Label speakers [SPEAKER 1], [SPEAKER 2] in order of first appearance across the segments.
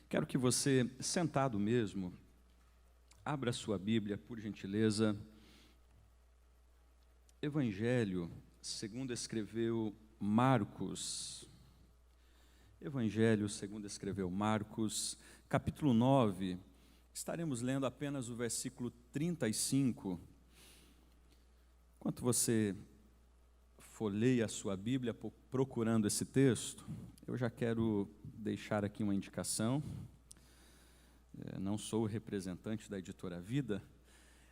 [SPEAKER 1] Quero que você, sentado mesmo, abra sua Bíblia, por gentileza. Evangelho, segundo escreveu Marcos. Evangelho, segundo escreveu Marcos, capítulo 9. Estaremos lendo apenas o versículo 35. Enquanto você folheia a sua Bíblia procurando esse texto, eu já quero deixar aqui uma indicação. Não sou o representante da editora Vida,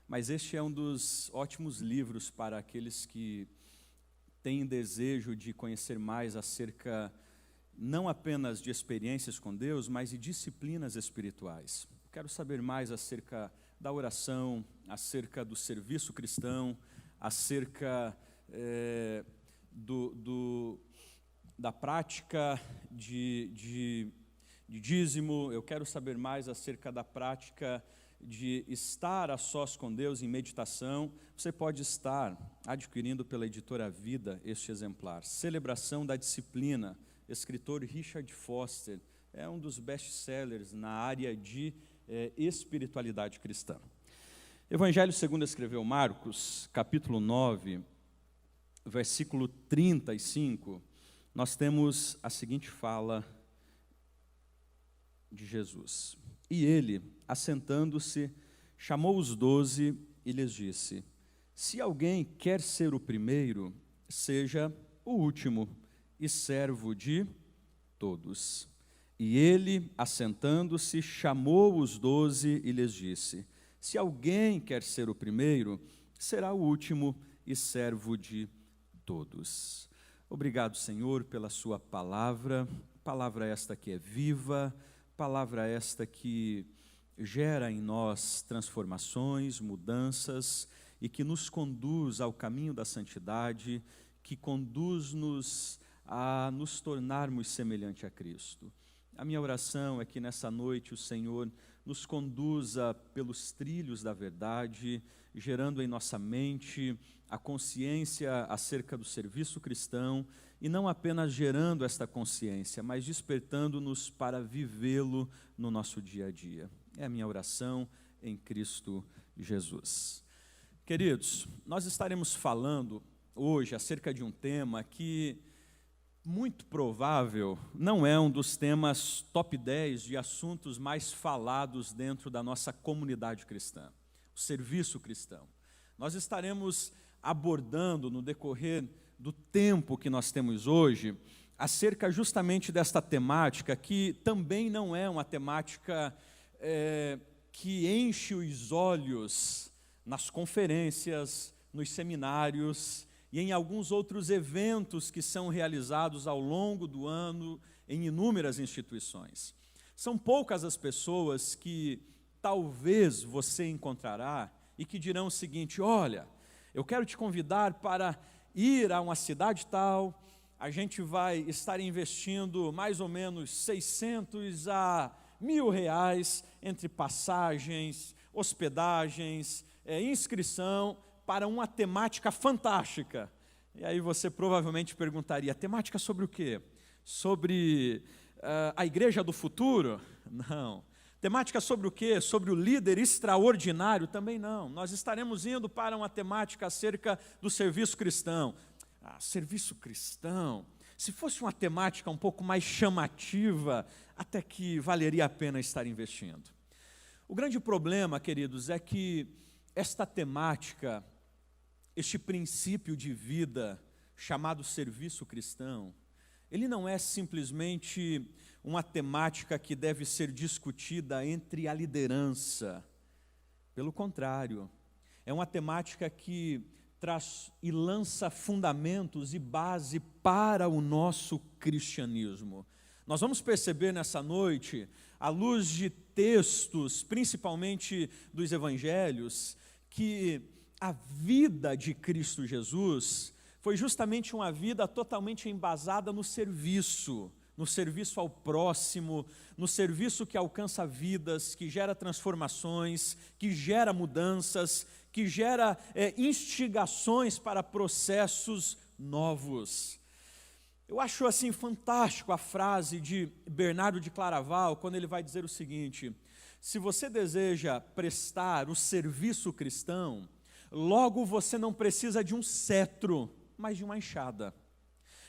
[SPEAKER 1] mas este é um dos ótimos livros para aqueles que têm desejo de conhecer mais acerca, não apenas de experiências com Deus, mas de disciplinas espirituais. Quero saber mais acerca da oração, acerca do serviço cristão, acerca da prática de dízimo. Eu quero saber mais acerca da prática de estar a sós com Deus em meditação. Você pode estar adquirindo pela editora Vida este exemplar. Celebração da Disciplina, escritor Richard Foster. É um dos best-sellers na área de espiritualidade cristã. Evangelho segundo escreveu Marcos, capítulo 9, versículo 35, nós temos a seguinte fala de Jesus. E ele, assentando-se, chamou os 12 e lhes disse: se alguém quer ser o primeiro, seja o último e servo de todos. E ele, assentando-se, chamou os 12 e lhes disse: se alguém quer ser o primeiro, será o último e servo de todos. Obrigado, Senhor, pela sua palavra esta que é viva, palavra esta que gera em nós transformações, mudanças e que nos conduz ao caminho da santidade, que conduz-nos a nos tornarmos semelhante a Cristo. A minha oração é que nessa noite o Senhor nos conduza pelos trilhos da verdade, gerando em nossa mente a consciência acerca do serviço cristão, e não apenas gerando esta consciência, mas despertando-nos para vivê-lo no nosso dia a dia. É a minha oração em Cristo Jesus. Queridos, nós estaremos falando hoje acerca de um tema que muito provável não é um dos temas top 10 de assuntos mais falados dentro da nossa comunidade cristã, o serviço cristão. Nós estaremos abordando no decorrer do tempo que nós temos hoje, acerca justamente desta temática, que também não é uma temática que enche os olhos nas conferências, nos seminários, e em alguns outros eventos que são realizados ao longo do ano em inúmeras instituições. São poucas as pessoas que talvez você encontrará e que dirão o seguinte: olha, eu quero te convidar para ir a uma cidade tal, a gente vai estar investindo mais ou menos 600 a R$1.000 entre passagens, hospedagens, inscrição, para uma temática fantástica. E aí você provavelmente perguntaria: temática sobre o quê? Sobre a igreja do futuro? Não. Temática sobre o quê? Sobre o líder extraordinário? Também não. Nós estaremos indo para uma temática acerca do serviço cristão. Serviço cristão? Se fosse uma temática um pouco mais chamativa, até que valeria a pena estar investindo. O grande problema, queridos, é que esta temática, este princípio de vida chamado serviço cristão, ele não é simplesmente uma temática que deve ser discutida entre a liderança. Pelo contrário, é uma temática que traz e lança fundamentos e base para o nosso cristianismo. Nós vamos perceber nessa noite, à luz de textos, principalmente dos evangelhos, que a vida de Cristo Jesus foi justamente uma vida totalmente embasada no serviço ao próximo, no serviço que alcança vidas, que gera transformações, que gera mudanças, que gera instigações para processos novos. Eu acho assim fantástico a frase de Bernardo de Claraval, quando ele vai dizer o seguinte: se você deseja prestar o serviço cristão, logo você não precisa de um cetro, mas de uma enxada.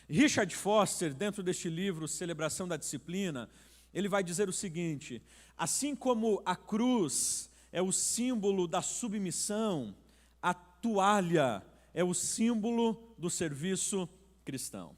[SPEAKER 1] Richard Foster, dentro deste livro, Celebração da Disciplina, ele vai dizer o seguinte: assim como a cruz é o símbolo da submissão, a toalha é o símbolo do serviço cristão.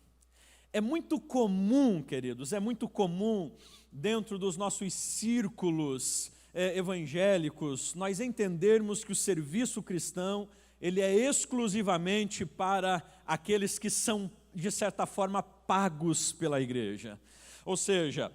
[SPEAKER 1] É muito comum, queridos, é muito comum dentro dos nossos círculos evangélicos, nós entendermos que o serviço cristão, ele é exclusivamente para aqueles que são, de certa forma, pagos pela igreja. Ou seja,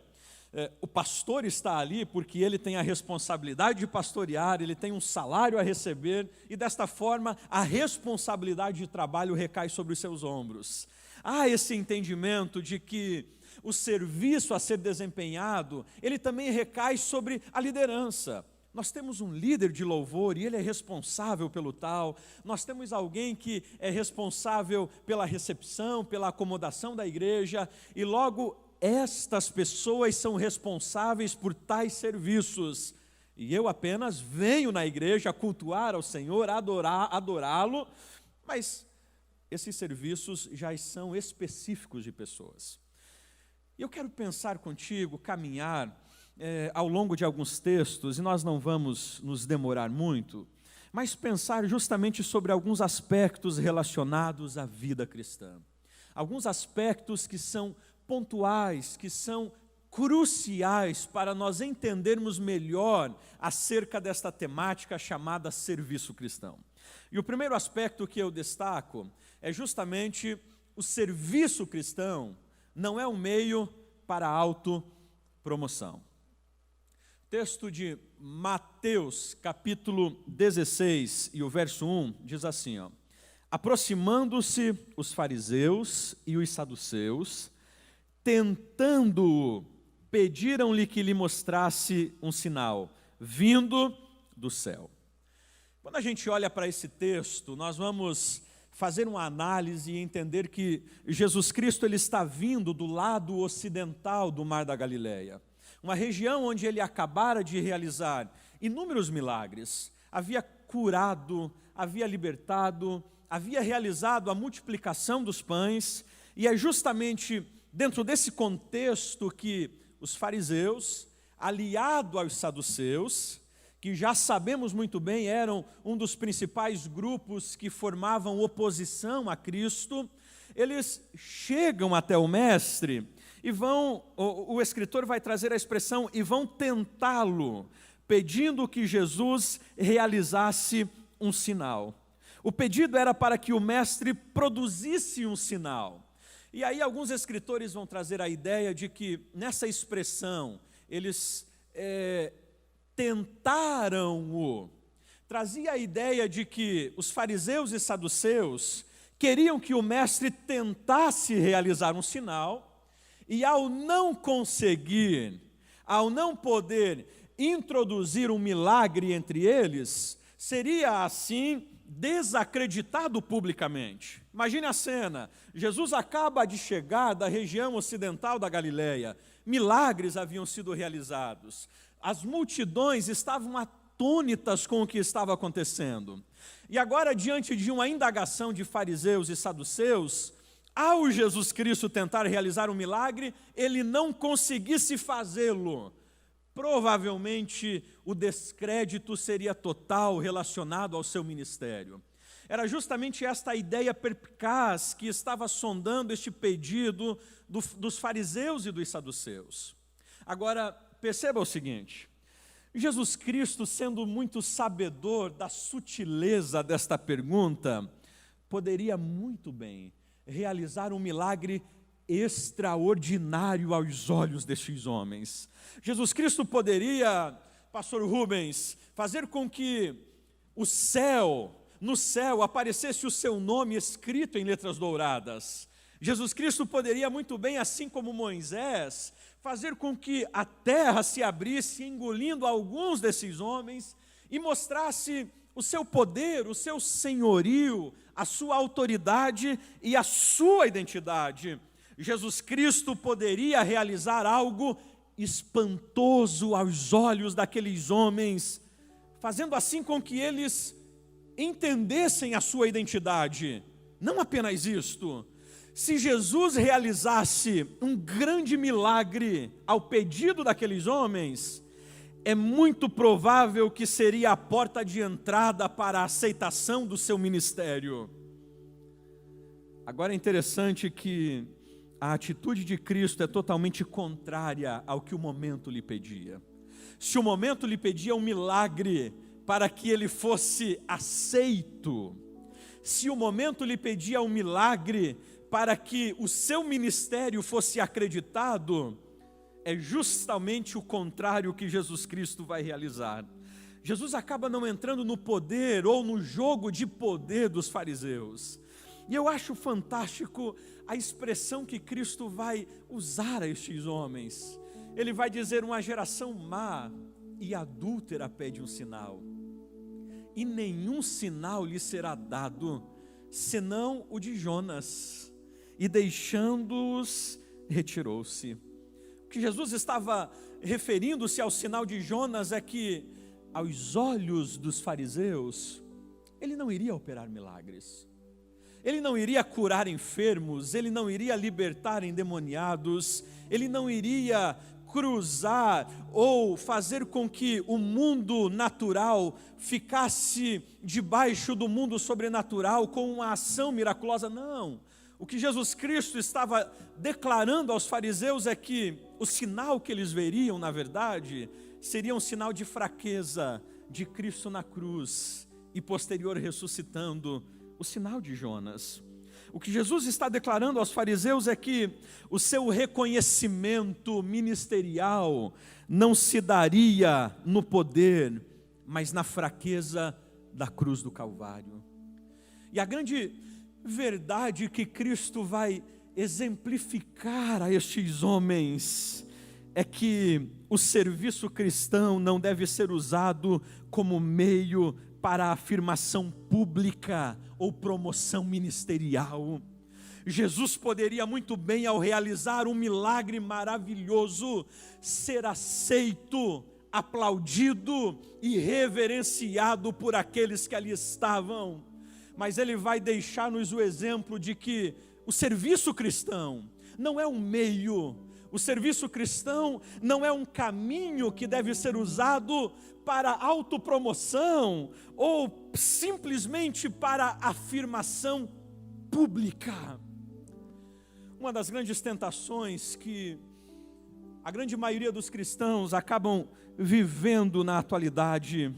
[SPEAKER 1] o pastor está ali porque ele tem a responsabilidade de pastorear, ele tem um salário a receber, e desta forma a responsabilidade de trabalho recai sobre os seus ombros. Há esse entendimento de que o serviço a ser desempenhado, ele também recai sobre a liderança. Nós temos um líder de louvor e ele é responsável pelo tal. Nós temos alguém que é responsável pela recepção, pela acomodação da igreja, e logo estas pessoas são responsáveis por tais serviços. E eu apenas venho na igreja cultuar ao Senhor, adorá-lo, mas esses serviços já são específicos de pessoas. E eu quero pensar contigo, caminhar ao longo de alguns textos, e nós não vamos nos demorar muito, mas pensar justamente sobre alguns aspectos relacionados à vida cristã. Alguns aspectos que são pontuais, que são cruciais para nós entendermos melhor acerca desta temática chamada serviço cristão. E o primeiro aspecto que eu destaco é justamente o serviço cristão não é um meio para a autopromoção. Texto de Mateus, capítulo 16, e o verso 1, diz assim, ó: aproximando-se os fariseus e os saduceus, tentando-o, pediram-lhe que lhe mostrasse um sinal, vindo do céu. Quando a gente olha para esse texto, nós vamos fazer uma análise e entender que Jesus Cristo ele está vindo do lado ocidental do Mar da Galileia, uma região onde ele acabara de realizar inúmeros milagres. Havia curado, havia libertado, havia realizado a multiplicação dos pães, e é justamente dentro desse contexto que os fariseus, aliado aos saduceus, que já sabemos muito bem eram um dos principais grupos que formavam oposição a Cristo, eles chegam até o mestre e o escritor vai trazer a expressão, e vão tentá-lo, pedindo que Jesus realizasse um sinal. O pedido era para que o mestre produzisse um sinal. E aí alguns escritores vão trazer a ideia de que nessa expressão, eles tentaram-o, trazia a ideia de que os fariseus e saduceus queriam que o mestre tentasse realizar um sinal, e ao não conseguir, ao não poder introduzir um milagre entre eles, seria assim desacreditado publicamente. Imagine a cena: Jesus acaba de chegar da região ocidental da Galileia, milagres haviam sido realizados, as multidões estavam atônitas com o que estava acontecendo. E agora, diante de uma indagação de fariseus e saduceus, ao Jesus Cristo tentar realizar um milagre, ele não conseguisse fazê-lo, provavelmente o descrédito seria total relacionado ao seu ministério. Era justamente esta a ideia perspicaz que estava sondando este pedido dos fariseus e dos saduceus. Agora, perceba o seguinte: Jesus Cristo, sendo muito sabedor da sutileza desta pergunta, poderia muito bem realizar um milagre extraordinário aos olhos destes homens. Jesus Cristo poderia, pastor Rubens, fazer com que no céu aparecesse o seu nome escrito em letras douradas. Jesus Cristo poderia muito bem, assim como Moisés, fazer com que a terra se abrisse, engolindo alguns desses homens, e mostrasse o seu poder, o seu senhorio, a sua autoridade e a sua identidade. Jesus Cristo poderia realizar algo espantoso aos olhos daqueles homens, fazendo assim com que eles entendessem a sua identidade. Não apenas isto, se Jesus realizasse um grande milagre ao pedido daqueles homens, é muito provável que seria a porta de entrada para a aceitação do seu ministério. Agora é interessante que a atitude de Cristo é totalmente contrária ao que o momento lhe pedia. Se o momento lhe pedia um milagre para que ele fosse aceito, se o momento lhe pedia um milagre para que o seu ministério fosse acreditado, é justamente o contrário que Jesus Cristo vai realizar. Jesus acaba não entrando no poder ou no jogo de poder dos fariseus. E eu acho fantástico a expressão que Cristo vai usar a estes homens. Ele vai dizer: uma geração má e adúltera pede um sinal, e nenhum sinal lhe será dado, senão o de Jonas. E deixando-os, retirou-se. O que Jesus estava referindo-se ao sinal de Jonas é que, aos olhos dos fariseus, ele não iria operar milagres. Ele não iria curar enfermos, ele não iria libertar endemoniados, ele não iria cruzar ou fazer com que o mundo natural ficasse debaixo do mundo sobrenatural com uma ação miraculosa. Não. O que Jesus Cristo estava declarando aos fariseus é que o sinal que eles veriam, na verdade, seria um sinal de fraqueza de Cristo na cruz e posterior ressuscitando, o sinal de Jonas. O que Jesus está declarando aos fariseus é que o seu reconhecimento ministerial não se daria no poder, mas na fraqueza da cruz do Calvário. E a grande verdade que Cristo vai exemplificar a estes homens é que o serviço cristão não deve ser usado como meio para a afirmação pública ou promoção ministerial. Jesus poderia muito bem, ao realizar um milagre maravilhoso, ser aceito, aplaudido e reverenciado por aqueles que ali estavam. Mas ele vai deixar-nos o exemplo de que o serviço cristão não é um meio, o serviço cristão não é um caminho que deve ser usado para autopromoção ou simplesmente para afirmação pública. Uma das grandes tentações que a grande maioria dos cristãos acabam vivendo na atualidade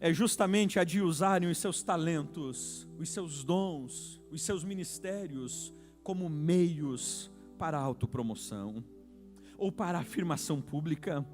[SPEAKER 1] é justamente a de usarem os seus talentos, os seus dons, os seus ministérios como meios para a autopromoção ou para a afirmação pública.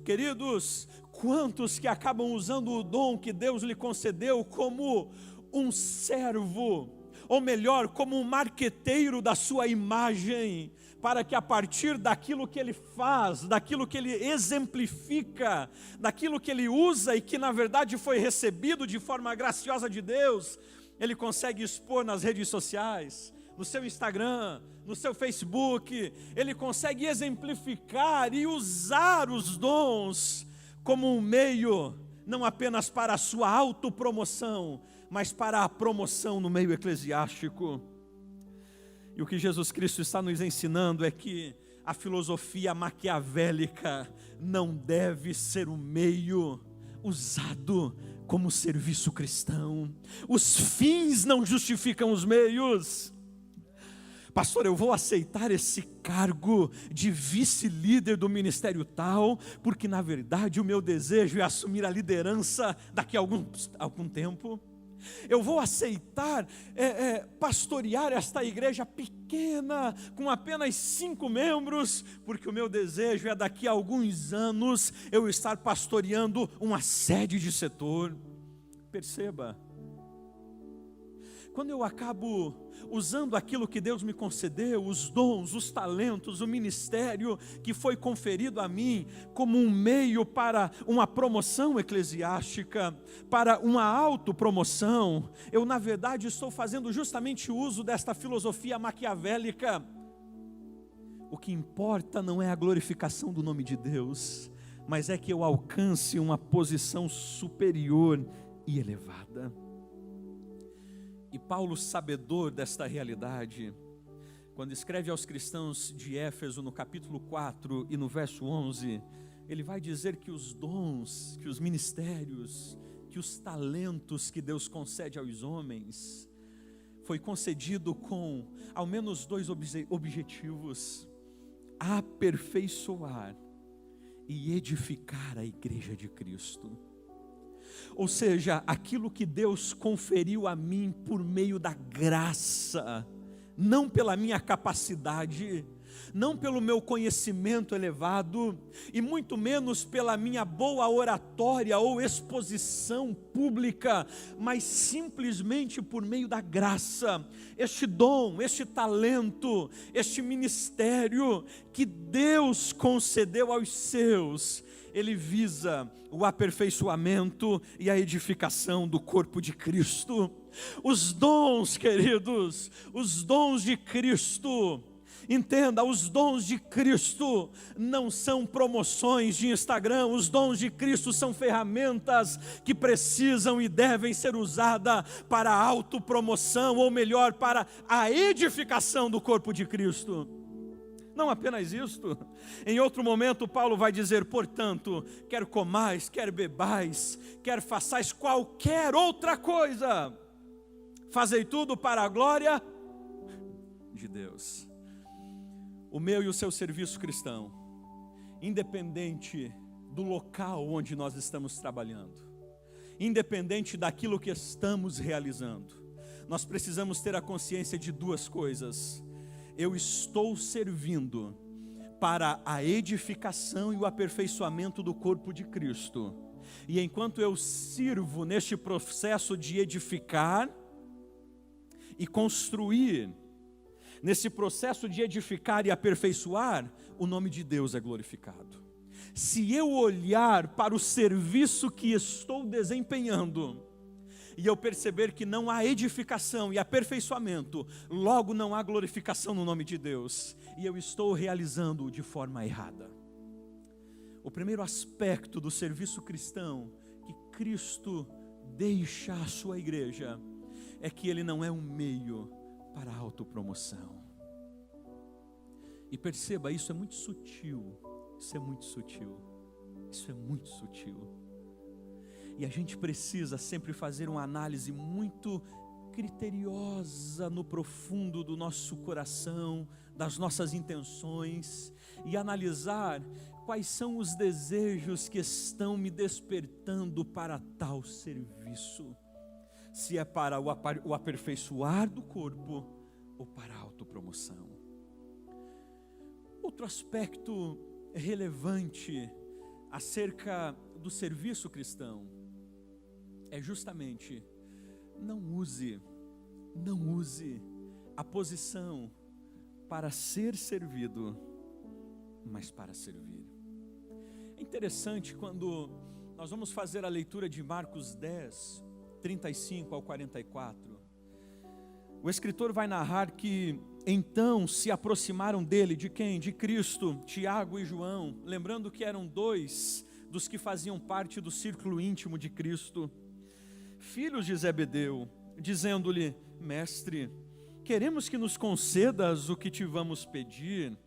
[SPEAKER 1] Queridos, quantos que acabam usando o dom que Deus lhe concedeu como um servo, ou melhor, como um marqueteiro da sua imagem, para que a partir daquilo que ele faz, daquilo que ele exemplifica, daquilo que ele usa e que na verdade foi recebido de forma graciosa de Deus, ele consegue expor nas redes sociais, no seu Instagram, no seu Facebook, ele consegue exemplificar e usar os dons como um meio, não apenas para a sua autopromoção, mas para a promoção no meio eclesiástico. E o que Jesus Cristo está nos ensinando é que a filosofia maquiavélica não deve ser um meio usado como serviço cristão. Os fins não justificam os meios. Pastor, eu vou aceitar esse cargo de vice-líder do ministério tal, porque na verdade o meu desejo é assumir a liderança daqui a algum tempo. Eu vou aceitar pastorear esta igreja pequena, com apenas 5 membros, porque o meu desejo é daqui a alguns anos eu estar pastoreando uma sede de setor. Perceba, quando eu acabo usando aquilo que Deus me concedeu, os dons, os talentos, o ministério que foi conferido a mim, como um meio para uma promoção eclesiástica, para uma autopromoção, eu na verdade estou fazendo justamente uso desta filosofia maquiavélica. o que importa não é a glorificação do nome de Deus, mas é que eu alcance uma posição superior e elevada. E Paulo, sabedor desta realidade, quando escreve aos cristãos de Éfeso, no capítulo 4 e no verso 11, ele vai dizer que os dons, que os ministérios, que os talentos que Deus concede aos homens, foi concedido com ao menos dois objetivos: aperfeiçoar e edificar a igreja de Cristo. Ou seja, aquilo que Deus conferiu a mim por meio da graça, não pela minha capacidade, não pelo meu conhecimento elevado, e muito menos pela minha boa oratória ou exposição pública, mas simplesmente por meio da graça. Este dom, este talento, este ministério que Deus concedeu aos seus, ele visa o aperfeiçoamento e a edificação do corpo de Cristo. Os dons, queridos, os dons de Cristo, entenda, os dons de Cristo não são promoções de Instagram. Os dons de Cristo são ferramentas que precisam e devem ser usadas para a autopromoção, ou melhor, para a edificação do corpo de Cristo. Não apenas isto. Em outro momento Paulo vai dizer: portanto, quer comais, quer bebais, quer façais qualquer outra coisa, fazei tudo para a glória de Deus. O meu e o seu serviço cristão, independente do local onde nós estamos trabalhando, independente daquilo que estamos realizando, nós precisamos ter a consciência de duas coisas: eu estou servindo para a edificação e o aperfeiçoamento do corpo de Cristo, e enquanto eu sirvo neste processo de edificar e construir, nesse processo de edificar e aperfeiçoar, o nome de Deus é glorificado. Se eu olhar para o serviço que estou desempenhando e eu perceber que não há edificação e aperfeiçoamento, logo não há glorificação no nome de Deus, e eu estou realizando-o de forma errada. O primeiro aspecto do serviço cristão que Cristo deixa à sua igreja é que ele não é um meio para a autopromoção. E perceba, isso é muito sutil, isso é muito sutil, isso é muito sutil. E a gente precisa sempre fazer uma análise muito criteriosa no profundo do nosso coração, das nossas intenções, e analisar quais são os desejos que estão me despertando para tal serviço. Se é para o aperfeiçoar do corpo ou para a autopromoção. Outro aspecto relevante acerca do serviço cristão é justamente não use a posição para ser servido, mas para servir. É interessante quando nós vamos fazer a leitura de Marcos 10, 35 ao 44, o escritor vai narrar que então se aproximaram dele, de quem? De Cristo, Tiago e João, lembrando que eram dois dos que faziam parte do círculo íntimo de Cristo, filhos de Zebedeu, dizendo-lhe: mestre, queremos que nos concedas o que te vamos pedir.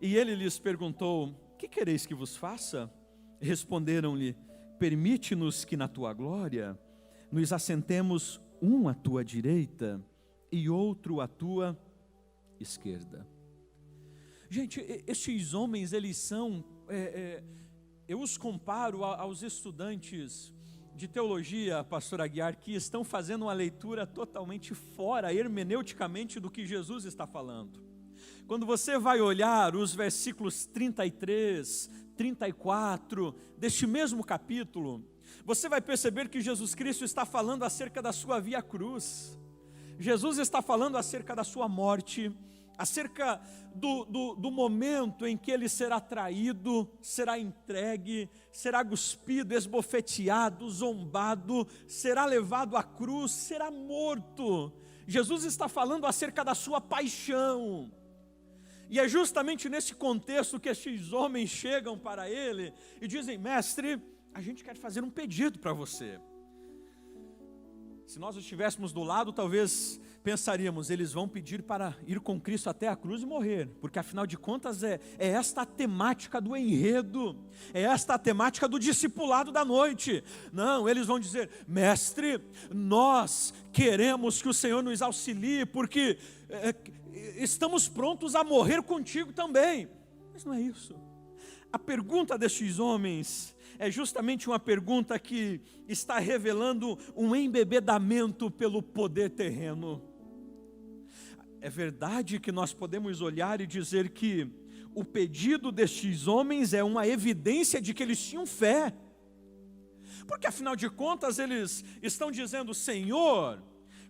[SPEAKER 1] E ele lhes perguntou: que quereis que vos faça? Responderam-lhe: permite-nos que na tua glória nos assentemos um à tua direita e outro à tua esquerda. Gente, estes homens, eles são, eu os comparo aos estudantes de teologia, pastor Aguiar, que estão fazendo uma leitura totalmente fora, hermeneuticamente, do que Jesus está falando. Quando você vai olhar os versículos 33, 34, deste mesmo capítulo, você vai perceber que Jesus Cristo está falando acerca da sua via cruz. Jesus está falando acerca da sua morte, acerca do momento em que ele será traído, será entregue, será cuspido, esbofeteado, zombado, será levado à cruz, será morto. Jesus está falando acerca da sua paixão. E é justamente nesse contexto que estes homens chegam para ele e dizem: mestre, a gente quer fazer um pedido para você. Se nós estivéssemos do lado, talvez pensaríamos: eles vão pedir para ir com Cristo até a cruz e morrer, porque afinal de contas é esta a temática do enredo, é esta a temática do discipulado da noite. Não, eles vão dizer: mestre, nós queremos que o Senhor nos auxilie, porque estamos prontos a morrer contigo também. Mas não é isso. A pergunta destes homens é justamente uma pergunta que está revelando um embebedamento pelo poder terreno. É verdade que nós podemos olhar e dizer que o pedido destes homens é uma evidência de que eles tinham fé, porque afinal de contas eles estão dizendo: Senhor,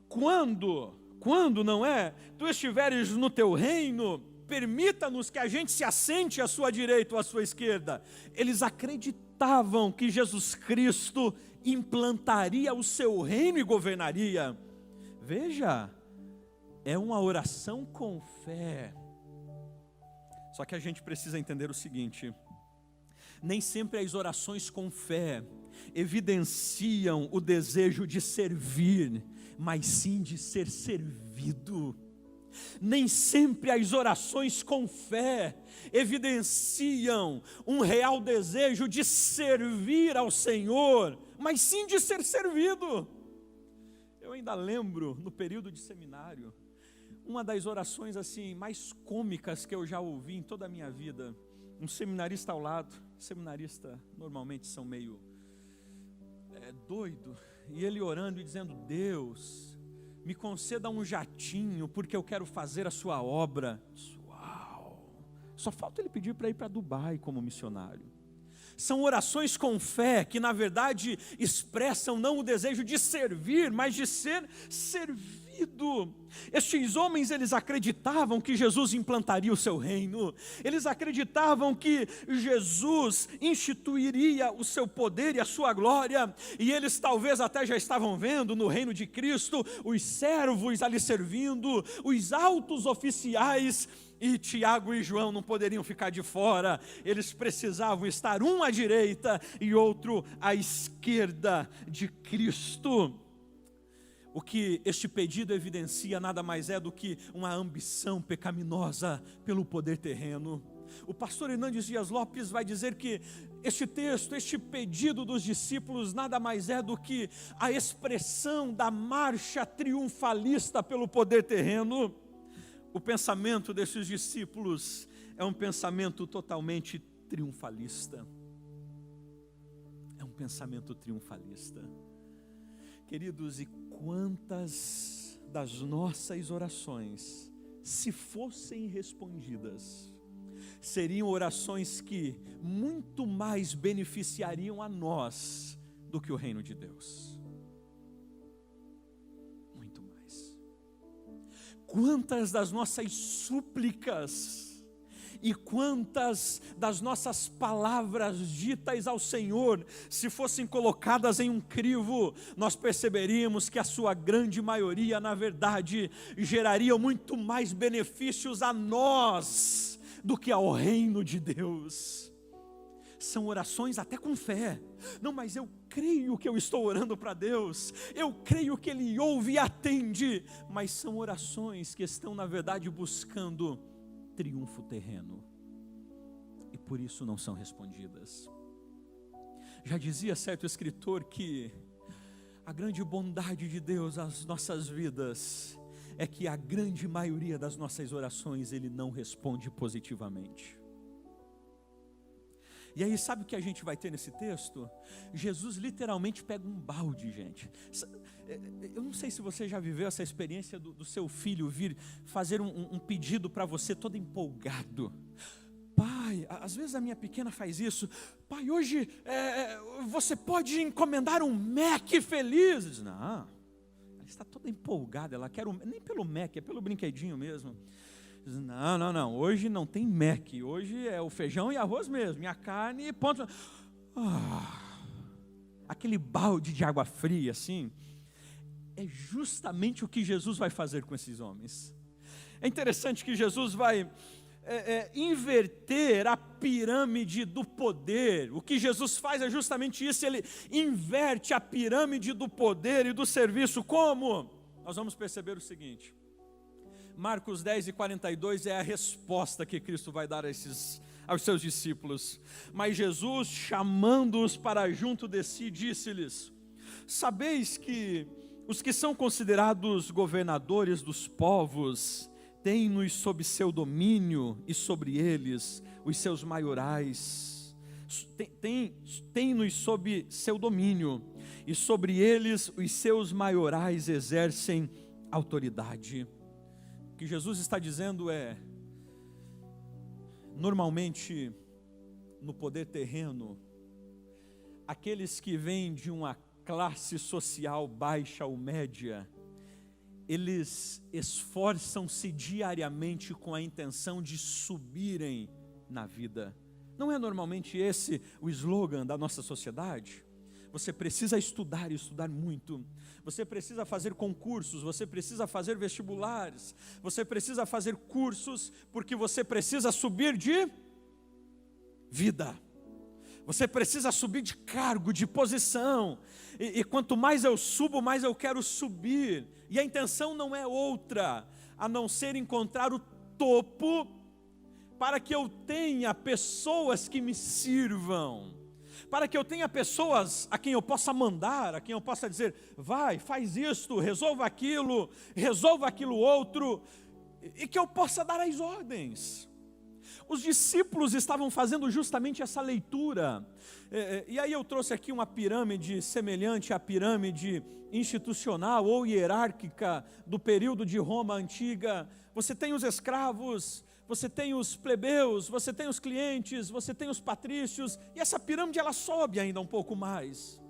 [SPEAKER 1] quando não é, tu estiveres no teu reino, permita-nos que a gente se assente à sua direita ou à sua esquerda. Eles acreditavam que Jesus Cristo implantaria o seu reino e governaria. Veja, é uma oração com fé. Só que a gente precisa entender o seguinte: nem sempre as orações com fé evidenciam o desejo de servir, mas sim de ser servido. Nem sempre as orações com fé evidenciam um real desejo de servir ao Senhor, mas sim de ser servido. Eu ainda lembro, no período de seminário, uma das orações assim mais cômicas que eu já ouvi em toda a minha vida. Um seminarista ao lado, seminarista normalmente são meio doido, e ele orando e dizendo: Deus, me conceda um jatinho, porque eu quero fazer a sua obra. Uau! Só falta ele pedir para ir para Dubai como missionário. São orações com fé que na verdade expressam não o desejo de servir, mas de ser servido. Estes homens, eles acreditavam que Jesus implantaria o seu reino, eles acreditavam que Jesus instituiria o seu poder e a sua glória, e eles talvez até já estavam vendo no reino de Cristo os servos ali servindo, os altos oficiais. E Tiago e João não poderiam ficar de fora, eles precisavam estar um à direita e outro à esquerda de Cristo. O que este pedido evidencia nada mais é do que uma ambição pecaminosa pelo poder terreno. O pastor Hernandes Dias Lopes vai dizer que este texto, este pedido dos discípulos nada mais é do que a expressão da marcha triunfalista pelo poder terreno. O pensamento desses discípulos é um pensamento totalmente triunfalista. É um pensamento triunfalista. Queridos, e quantas das nossas orações, se fossem respondidas, seriam orações que muito mais beneficiariam a nós do que o reino de Deus. Muito mais. Quantas das nossas súplicas e quantas das nossas palavras ditas ao Senhor, se fossem colocadas em um crivo, nós perceberíamos que a sua grande maioria, na verdade, geraria muito mais benefícios a nós do que ao reino de Deus. São orações até com fé. Não, mas eu creio que eu estou orando para Deus, eu creio que Ele ouve e atende, mas são orações que estão, na verdade, buscando triunfo terreno, e por isso não são respondidas. Já dizia certo escritor que a grande bondade de Deus às nossas vidas é que a grande maioria das nossas orações Ele não responde positivamente. E aí sabe o que a gente vai ter nesse texto? Jesus literalmente pega um balde, gente. Eu não sei se você já viveu essa experiência do seu filho vir fazer um pedido para você todo empolgado. Pai, às vezes a minha pequena faz isso. Pai, hoje você pode encomendar um Mac feliz. Diz, não, ela está toda empolgada, ela quer nem pelo Mac, é pelo brinquedinho mesmo. Diz, não, hoje não tem Mac, hoje é o feijão e arroz mesmo, e a carne e ponto. Aquele balde de água fria assim, é justamente o que Jesus vai fazer com esses homens. É interessante que Jesus vai inverter a pirâmide do poder. O que Jesus faz é justamente isso, ele inverte a pirâmide do poder e do serviço. Como? Nós vamos perceber o seguinte, Marcos 10:42 é a resposta que Cristo vai dar aos seus discípulos. Mas Jesus, chamando-os para junto de si, disse-lhes: sabeis que os que são considerados governadores dos povos têm-nos sob seu domínio, e sobre eles os seus maiorais. Têm-nos sob seu domínio, e sobre eles os seus maiorais exercem autoridade. O que Jesus está dizendo é, normalmente no poder terreno, aqueles que vêm de uma classe social baixa ou média, eles esforçam-se diariamente com a intenção de subirem na vida. Não é normalmente esse o slogan da nossa sociedade? Você precisa estudar e estudar muito. Você precisa fazer concursos, você precisa fazer vestibulares, você precisa fazer cursos, porque você precisa subir de vida. Você precisa subir de cargo, de posição. E quanto mais eu subo, mais eu quero subir. E a intenção não é outra, a não ser encontrar o topo, para que eu tenha pessoas que me sirvam, para que eu tenha pessoas a quem eu possa mandar, a quem eu possa dizer, vai, faz isto, resolva aquilo outro, e que eu possa dar as ordens. Os discípulos estavam fazendo justamente essa leitura, e aí eu trouxe aqui uma pirâmide semelhante à pirâmide institucional ou hierárquica do período de Roma antiga. Você tem os escravos, você tem os plebeus, você tem os clientes, você tem os patrícios, e essa pirâmide ela sobe ainda um pouco mais.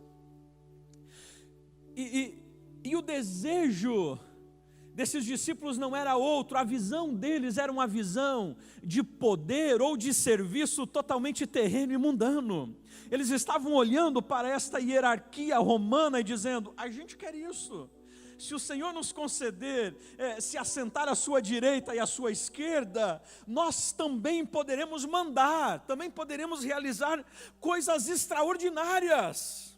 [SPEAKER 1] E o desejo desses discípulos não era outro, a visão deles era uma visão de poder ou de serviço totalmente terreno e mundano. Eles estavam olhando para esta hierarquia romana e dizendo, a gente quer isso. Se o Senhor nos conceder, se assentar à sua direita e à sua esquerda, nós também poderemos mandar, também poderemos realizar coisas extraordinárias.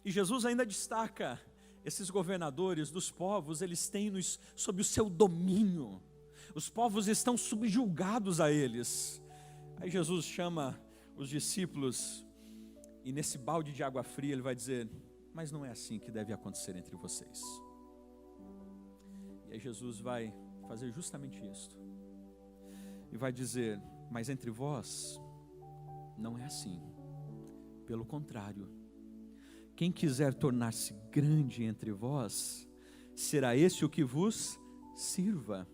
[SPEAKER 1] E Jesus ainda destaca, esses governadores dos povos, eles têm-nos sob o seu domínio. Os povos estão subjugados a eles. Aí Jesus chama os discípulos, e nesse balde de água fria ele vai dizer, mas não é assim que deve acontecer entre vocês. E aí Jesus vai fazer justamente isto. E vai dizer, mas entre vós, não é assim. Pelo contrário, quem quiser tornar-se grande entre vós, será esse o que vos sirva.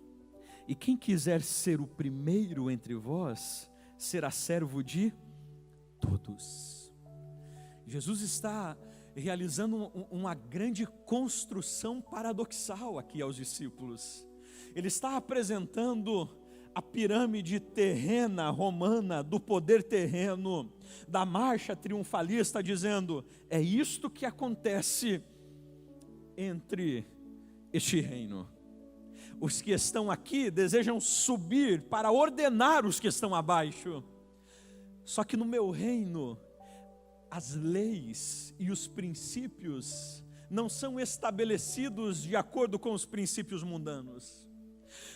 [SPEAKER 1] E quem quiser ser o primeiro entre vós, será servo de todos. Jesus está realizando uma grande construção paradoxal aqui aos discípulos. Ele está apresentando a pirâmide terrena romana, do poder terreno, da marcha triunfalista, dizendo, é isto que acontece entre este reino. Os que estão aqui desejam subir para ordenar os que estão abaixo. Só que no meu reino, as leis e os princípios não são estabelecidos de acordo com os princípios mundanos.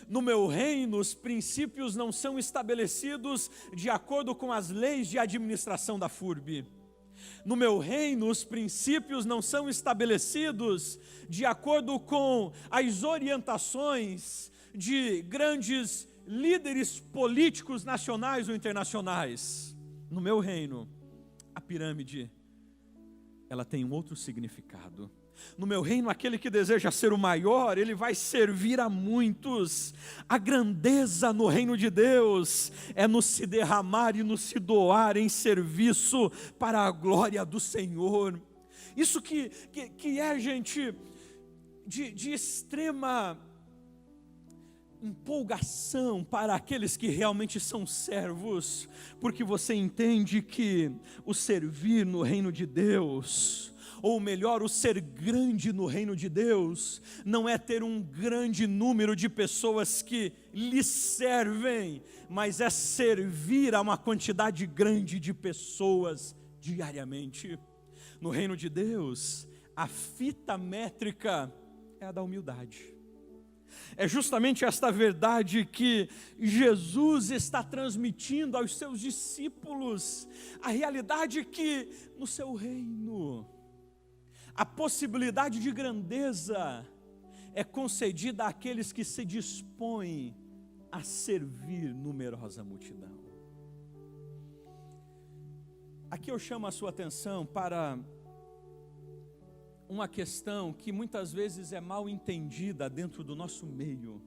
[SPEAKER 1] No meu reino, os princípios não são estabelecidos de acordo com as leis de administração da FURB. No meu reino, os princípios não são estabelecidos de acordo com as orientações de grandes líderes políticos nacionais ou internacionais. No meu reino, a pirâmide, ela tem um outro significado. No meu reino, aquele que deseja ser o maior, ele vai servir a muitos. A grandeza no reino de Deus é no se derramar e no se doar em serviço para a glória do Senhor. Isso que é, gente, de extrema empolgação para aqueles que realmente são servos, porque você entende que o servir no reino de Deus, ou melhor, o ser grande no reino de Deus, não é ter um grande número de pessoas que lhe servem, mas é servir a uma quantidade grande de pessoas diariamente. No reino de Deus, a fita métrica é a da humildade. É justamente esta verdade que Jesus está transmitindo aos seus discípulos, a realidade que no seu reino, a possibilidade de grandeza é concedida àqueles que se dispõem a servir numerosa multidão. Aqui eu chamo a sua atenção para uma questão que muitas vezes é mal entendida dentro do nosso meio.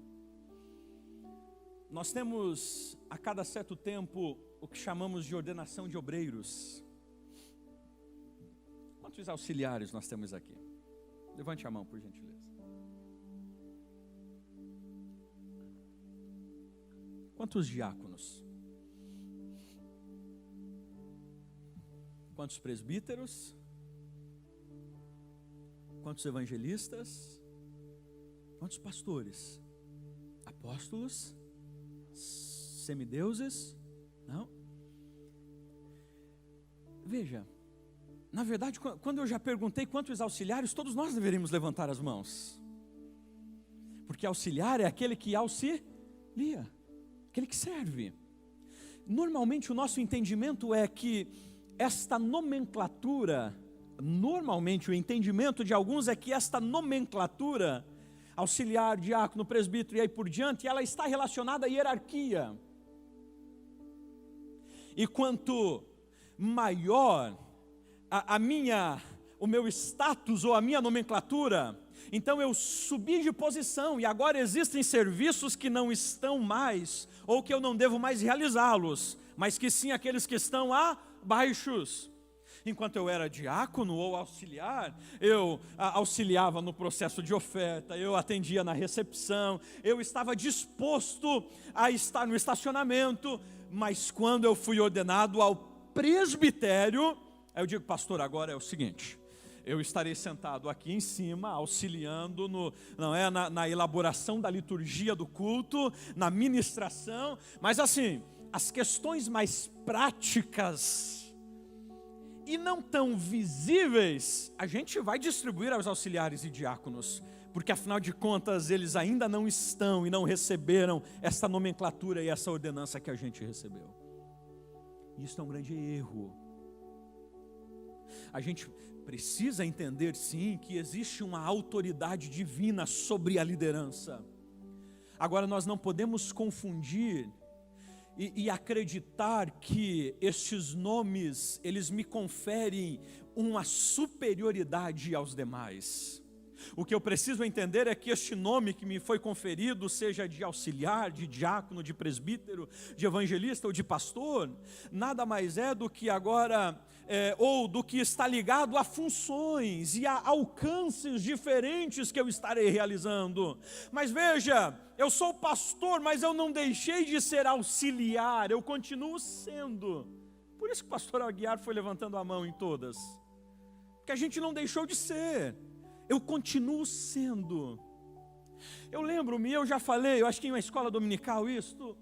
[SPEAKER 1] Nós temos a cada certo tempo o que chamamos de ordenação de obreiros. Quantos auxiliares nós temos aqui? Levante a mão, por gentileza. Quantos diáconos? Quantos presbíteros? Quantos evangelistas? Quantos pastores? Apóstolos? Semideuses? Não? Veja, na verdade, quando eu já perguntei quantos auxiliares, todos nós deveríamos levantar as mãos. Porque auxiliar é aquele que auxilia, aquele que serve. Normalmente o nosso entendimento é que esta nomenclatura, normalmente o entendimento de alguns é que esta nomenclatura, auxiliar, diácono, presbítero e aí por diante, ela está relacionada à hierarquia. E quanto maior o meu status ou a minha nomenclatura, então eu subi de posição e agora existem serviços que não estão mais, ou que eu não devo mais realizá-los, mas que sim aqueles que estão abaixos. Enquanto eu era diácono ou auxiliar, eu auxiliava no processo de oferta, eu atendia na recepção, eu estava disposto a estar no estacionamento, mas quando eu fui ordenado ao presbitério, aí eu digo, pastor, agora é o seguinte, eu estarei sentado aqui em cima, auxiliando na elaboração da liturgia do culto, na ministração, mas assim, as questões mais práticas e não tão visíveis, a gente vai distribuir aos auxiliares e diáconos, porque afinal de contas eles ainda não estão e não receberam essa nomenclatura e essa ordenança que a gente recebeu. Isso é um grande erro. A gente precisa entender sim que existe uma autoridade divina sobre a liderança. Agora nós não podemos confundir e acreditar que estes nomes, eles me conferem uma superioridade aos demais. O que eu preciso entender é que este nome que me foi conferido, seja de auxiliar, de diácono, de presbítero, de evangelista ou de pastor, nada mais é do que agora, ou do que está ligado a funções e a alcances diferentes que eu estarei realizando. Mas veja, eu sou pastor, mas eu não deixei de ser auxiliar, eu continuo sendo. Por isso que o pastor Aguiar foi levantando a mão em todas, porque a gente não deixou de ser. Eu continuo sendo. Eu lembro-me, eu já falei, eu acho que em uma escola dominical isso,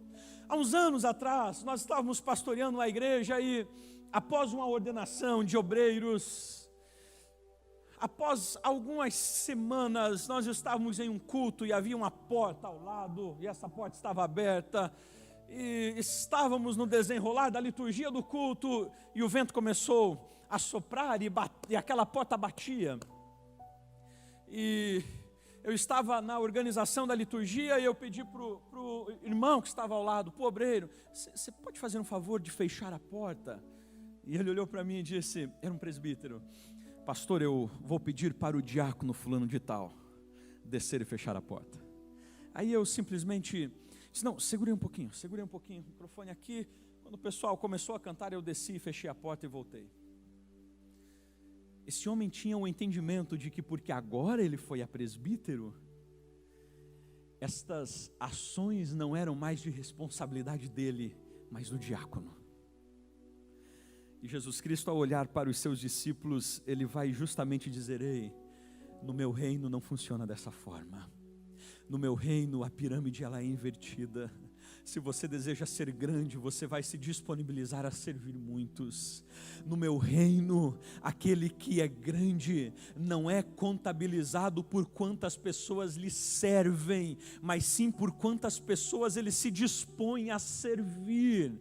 [SPEAKER 1] há uns anos atrás, nós estávamos pastoreando uma igreja e após uma ordenação de obreiros, após algumas semanas, nós estávamos em um culto e havia uma porta ao lado, e essa porta estava aberta, e estávamos no desenrolar da liturgia do culto, e o vento começou a soprar e aquela porta batia. E eu estava na organização da liturgia e eu pedi para o irmão que estava ao lado, para o obreiro, você pode fazer um favor de fechar a porta? E ele olhou para mim e disse, era um presbítero, pastor, eu vou pedir para o diácono fulano de tal descer e fechar a porta. Aí eu simplesmente disse, não, segurei um pouquinho, o microfone aqui. Quando o pessoal começou a cantar, eu desci, fechei a porta e voltei. Esse homem tinha um entendimento de que porque agora ele foi a presbítero, estas ações não eram mais de responsabilidade dele, mas do diácono. E Jesus Cristo, ao olhar para os seus discípulos, ele vai justamente dizer: ei, no meu reino não funciona dessa forma. No meu reino a pirâmide ela é invertida. Se você deseja ser grande, você vai se disponibilizar a servir muitos. No meu reino, aquele que é grande não é contabilizado por quantas pessoas lhe servem, mas sim por quantas pessoas ele se dispõe a servir.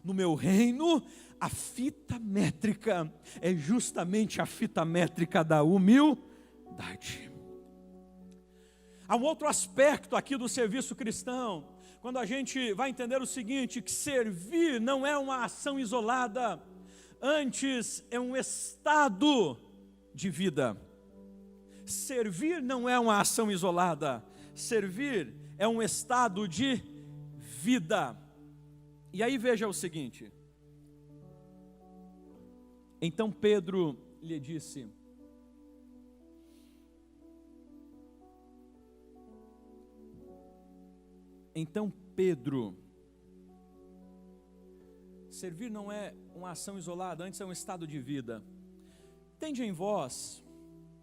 [SPEAKER 1] No meu reino, a fita métrica é justamente a fita métrica da humildade. Há um outro aspecto aqui do serviço cristão, quando a gente vai entender o seguinte, que servir não é uma ação isolada, antes é um estado de vida. Servir não é uma ação isolada, servir é um estado de vida. E aí veja o seguinte, então Pedro lhe disse: servir não é uma ação isolada, antes é um estado de vida. Tende em vós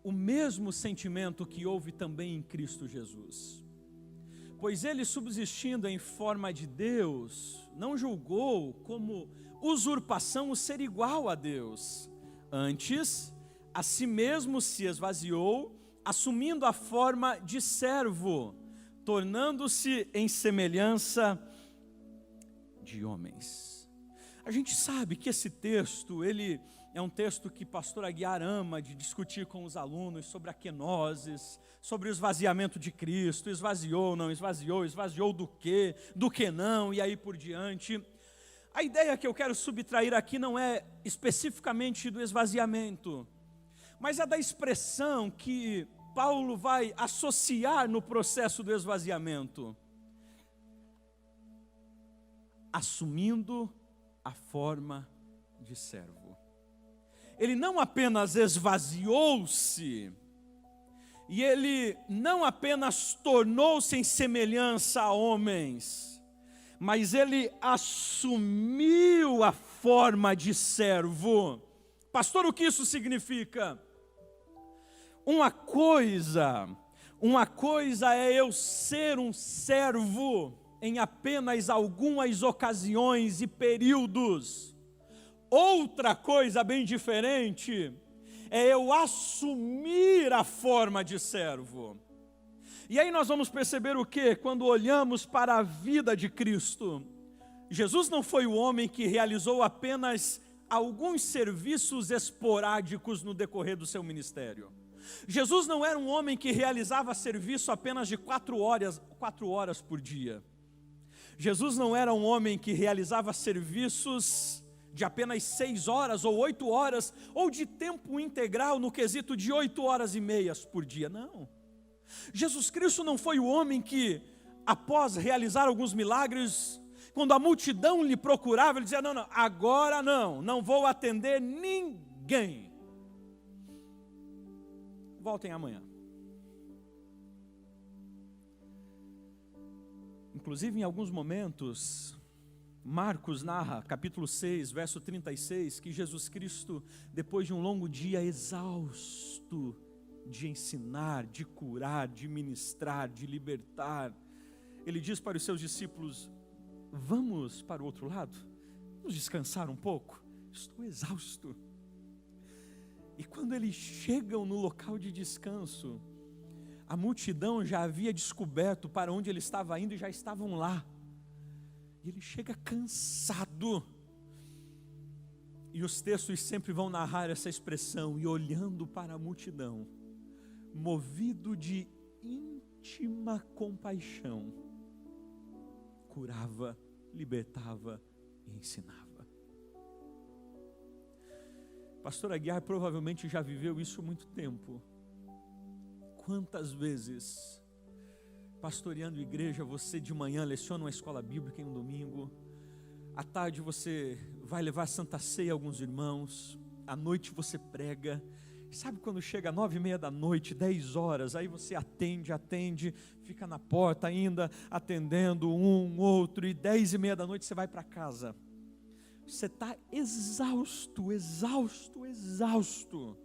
[SPEAKER 1] o mesmo sentimento que houve também em Cristo Jesus. Pois ele, subsistindo em forma de Deus, não julgou como usurpação o ser igual a Deus. Antes, a si mesmo se esvaziou, assumindo a forma de servo, tornando-se em semelhança de homens. A gente sabe que esse texto, ele é um texto que pastor Aguiar ama de discutir com os alunos sobre a kenosis, sobre o esvaziamento de Cristo, esvaziou, não esvaziou, esvaziou do que não, e aí por diante. A ideia que eu quero subtrair aqui não é especificamente do esvaziamento, mas é da expressão que Paulo vai associar no processo do esvaziamento, assumindo a forma de servo. Ele não apenas esvaziou-se, e ele não apenas tornou-se em semelhança a homens, mas ele assumiu a forma de servo. Pastor, o que isso significa? Uma coisa é eu ser um servo em apenas algumas ocasiões e períodos. Outra coisa bem diferente é eu assumir a forma de servo. E aí nós vamos perceber o quê? Quando olhamos para a vida de Cristo, Jesus não foi o homem que realizou apenas alguns serviços esporádicos no decorrer do seu ministério. Jesus não era um homem que realizava serviço apenas de 4 horas por dia. Jesus não era um homem que realizava serviços de apenas 6 horas ou 8 horas, ou de tempo integral no quesito de 8 horas e meias por dia, não. Jesus Cristo não foi o homem que, após realizar alguns milagres, quando a multidão lhe procurava, ele dizia: não, agora não vou atender ninguém. Voltem amanhã. Inclusive, em alguns momentos, Marcos narra, capítulo 6, verso 36, que Jesus Cristo, depois de um longo dia exausto de ensinar, de curar, de ministrar, de libertar, ele diz para os seus discípulos: vamos para o outro lado, vamos descansar um pouco, estou exausto. E quando eles chegam no local de descanso, a multidão já havia descoberto para onde ele estava indo e já estavam lá. E ele chega cansado. E os textos sempre vão narrar essa expressão: e olhando para a multidão, movido de íntima compaixão, curava, libertava e ensinava. Pastor Aguiar provavelmente já viveu isso há muito tempo. Quantas vezes, pastoreando igreja, você de manhã leciona uma escola bíblica em um domingo, à tarde você vai levar Santa Ceia a alguns irmãos, à noite você prega, sabe quando chega 9:30, 10 horas, aí você atende, fica na porta ainda, atendendo um, outro, e 10:30 você vai para casa. Você está exausto, exausto, exausto.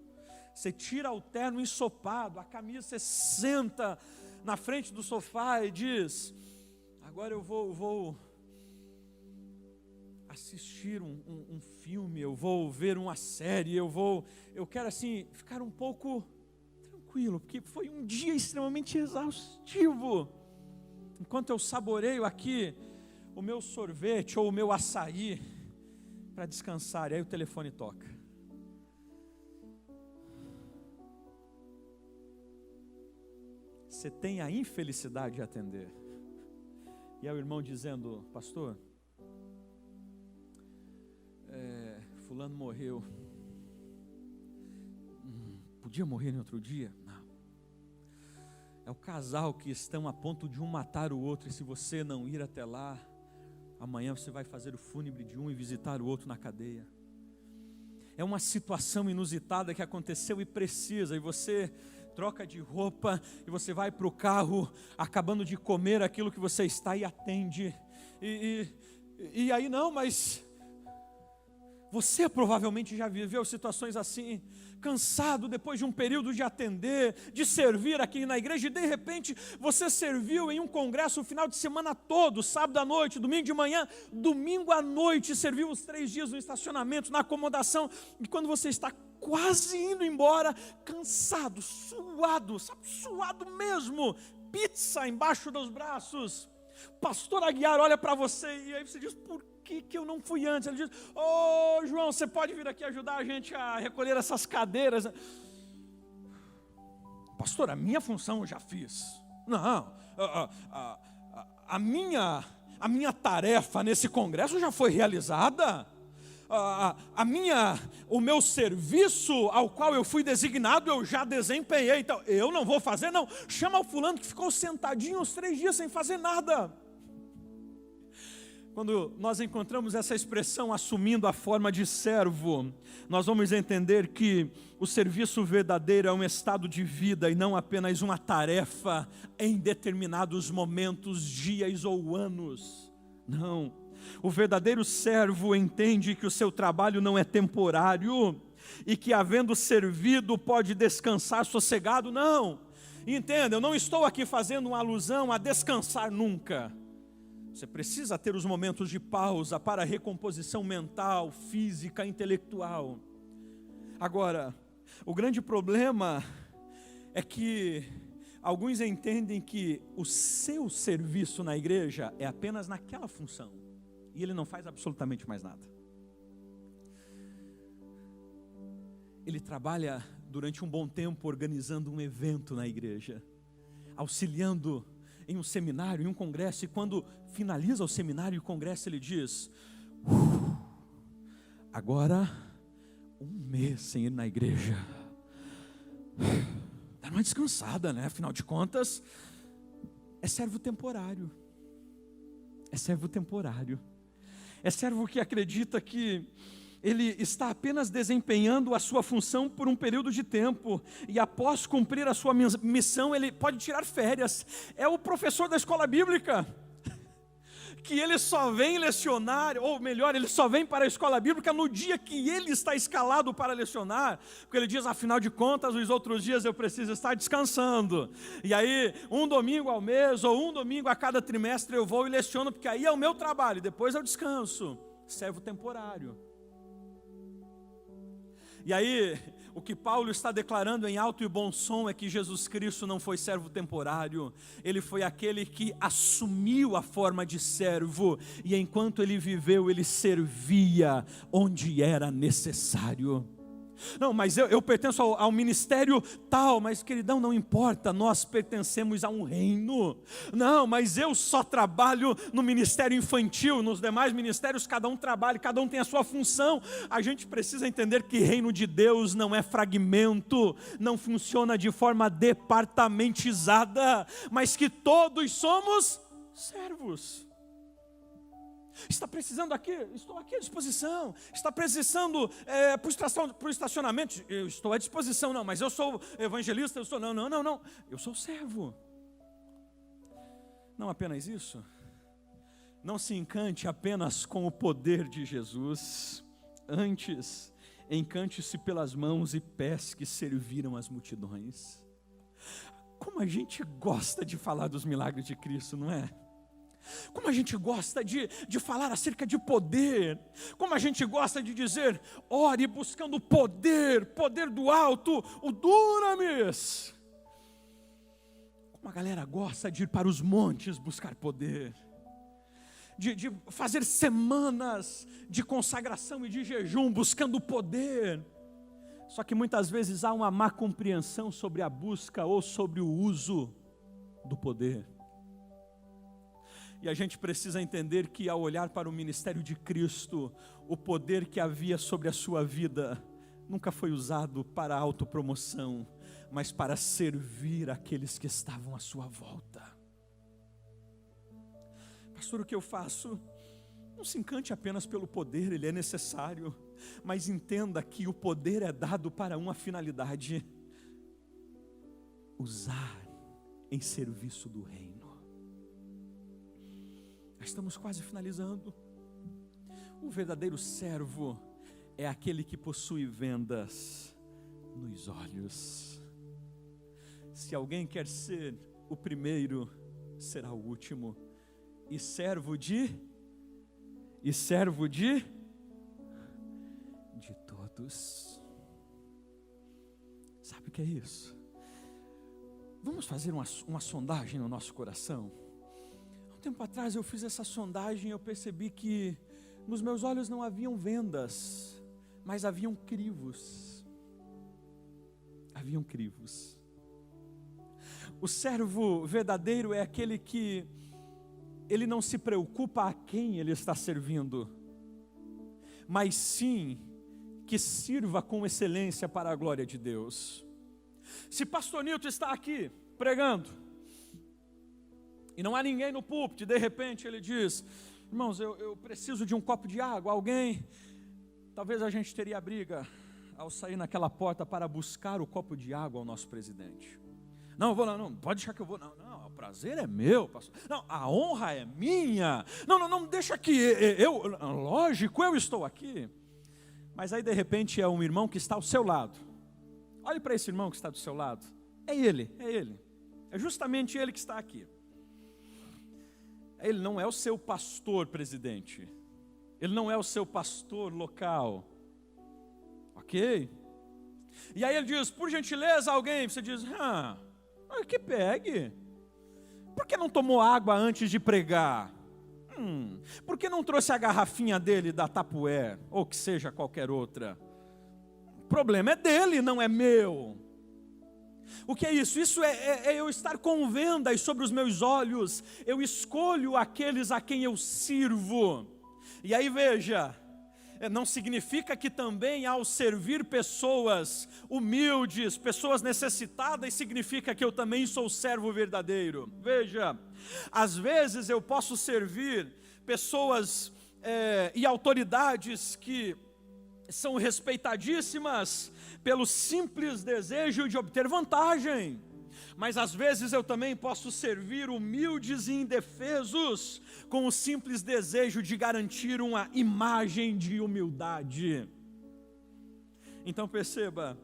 [SPEAKER 1] Você tira o terno ensopado, a camisa, você senta na frente do sofá e diz: agora eu vou assistir um filme, eu vou ver uma série, eu quero assim, ficar um pouco tranquilo, porque foi um dia extremamente exaustivo. Enquanto eu saboreio aqui o meu sorvete ou o meu açaí para descansar, e aí o telefone toca. Você tem a infelicidade de atender. E é o irmão dizendo: pastor, fulano morreu. Podia morrer em outro dia? Não. É o casal que estão a ponto de um matar o outro, e se você não ir até lá, amanhã você vai fazer o fúnebre de um e visitar o outro na cadeia. É uma situação inusitada que aconteceu e precisa, e você troca de roupa, e você vai para o carro, acabando de comer aquilo que você está e atende, e aí não, mas você provavelmente já viveu situações assim, cansado depois de um período de atender, de servir aqui na igreja, e de repente você serviu em um congresso o final de semana todo, sábado à noite, domingo de manhã, domingo à noite, serviu os 3 dias no estacionamento, na acomodação, e quando você está quase indo embora, cansado, suado, sabe, suado mesmo, pizza embaixo dos braços, pastor Aguiar olha para você, e aí você diz: por que eu não fui antes? Ele diz: ô João, você pode vir aqui ajudar a gente a recolher essas cadeiras? Pastor, a minha função eu já fiz. Não, a minha tarefa nesse congresso já foi realizada. O meu serviço ao qual eu fui designado, eu já desempenhei. Então, eu não vou fazer, não. Chama o fulano que ficou sentadinho uns 3 dias sem fazer nada. Quando nós encontramos essa expressão assumindo a forma de servo, nós vamos entender que o serviço verdadeiro é um estado de vida e não apenas uma tarefa em determinados momentos, dias ou anos. Não, o verdadeiro servo entende que o seu trabalho não é temporário e que, havendo servido, pode descansar sossegado. Não, entenda, eu não estou aqui fazendo uma alusão a descansar nunca. Você precisa ter os momentos de pausa para a recomposição mental, física, intelectual. Agora, o grande problema é que alguns entendem que o seu serviço na igreja é apenas naquela função, e ele não faz absolutamente mais nada. Ele trabalha durante um bom tempo organizando um evento na igreja, auxiliando em um seminário, em um congresso, e quando finaliza o seminário e o congresso, ele diz: agora 1 mês sem ir na igreja, dá uma descansada, né? Afinal de contas, é servo temporário, é servo temporário, é servo que acredita que ele está apenas desempenhando a sua função por um período de tempo, e após cumprir a sua missão, ele pode tirar férias. É o professor da escola bíblica, que ele só vem lecionar, ou melhor, ele só vem para a escola bíblica no dia que ele está escalado para lecionar, porque ele diz: afinal de contas, os outros dias eu preciso estar descansando, e aí um domingo ao mês, ou um domingo a cada trimestre eu vou e leciono, porque aí é o meu trabalho, depois eu descanso. Servo temporário. E aí, o que Paulo está declarando em alto e bom som é que Jesus Cristo não foi servo temporário, ele foi aquele que assumiu a forma de servo, e enquanto ele viveu, ele servia onde era necessário. Não, mas eu pertenço ao ministério tal, mas queridão, não importa, nós pertencemos a um reino. Não, mas eu só trabalho no ministério infantil, nos demais ministérios cada um trabalha, cada um tem a sua função. A gente precisa entender que reino de Deus não é fragmento, não funciona de forma departamentizada, mas que todos somos servos. Está precisando aqui? Estou aqui à disposição. Está precisando para o estacionamento? Eu estou à disposição. Não, mas eu sou evangelista, eu sou... Não. Eu sou servo. Não apenas isso. Não se encante apenas com o poder de Jesus, antes encante-se pelas mãos e pés que serviram as multidões. Como a gente gosta de falar dos milagres de Cristo, não é? Como a gente gosta de falar acerca de poder, como a gente gosta de dizer, ore buscando poder do alto, o dunamis. Como a galera gosta de ir para os montes buscar poder, de fazer semanas de consagração e de jejum buscando poder. Só que muitas vezes há uma má compreensão sobre a busca ou sobre o uso do poder. E a gente precisa entender que ao olhar para o ministério de Cristo, o poder que havia sobre a sua vida nunca foi usado para autopromoção, mas para servir aqueles que estavam à sua volta. Pastor, o que eu faço? Não se encante apenas pelo poder, ele é necessário, mas entenda que o poder é dado para uma finalidade: usar em serviço do reino. Estamos quase finalizando. O verdadeiro servo é aquele que possui vendas nos olhos. Se alguém quer ser o primeiro, será o último, e servo de todos. Sabe o que é isso? Vamos fazer uma sondagem no nosso coração. Tempo atrás eu fiz essa sondagem e eu percebi que nos meus olhos não haviam vendas, mas haviam crivos. Haviam crivos. O servo verdadeiro é aquele que ele não se preocupa a quem ele está servindo, mas sim que sirva com excelência para a glória de Deus. Se pastor Nilton está aqui pregando, e não há ninguém no púlpito, de repente ele diz, irmãos, eu preciso de um copo de água, alguém, talvez a gente teria briga ao sair naquela porta para buscar o copo de água ao nosso presidente. Não, eu vou lá, não, pode deixar que eu vou, não, o prazer é meu, pastor. Não, a honra é minha, não, deixa que lógico, eu estou aqui. Mas aí de repente é um irmão que está ao seu lado, olhe para esse irmão que está do seu lado, é ele, é justamente ele que está aqui. Ele não é o seu pastor presidente, ele não é o seu pastor local, ok? E aí ele diz, por gentileza alguém, você diz, que pegue, por que não tomou água antes de pregar? Por que não trouxe a garrafinha dele da Tupperware, ou que seja qualquer outra? O problema é dele, não é meu. O que é isso? Isso é eu estar com vendas sobre os meus olhos. Eu escolho aqueles a quem eu sirvo. E aí veja, não significa que também ao servir pessoas humildes, pessoas necessitadas, significa que eu também sou servo verdadeiro. Veja, às vezes eu posso servir pessoas e autoridades que são respeitadíssimas pelo simples desejo de obter vantagem, mas às vezes eu também posso servir humildes e indefesos com o simples desejo de garantir uma imagem de humildade. Então perceba,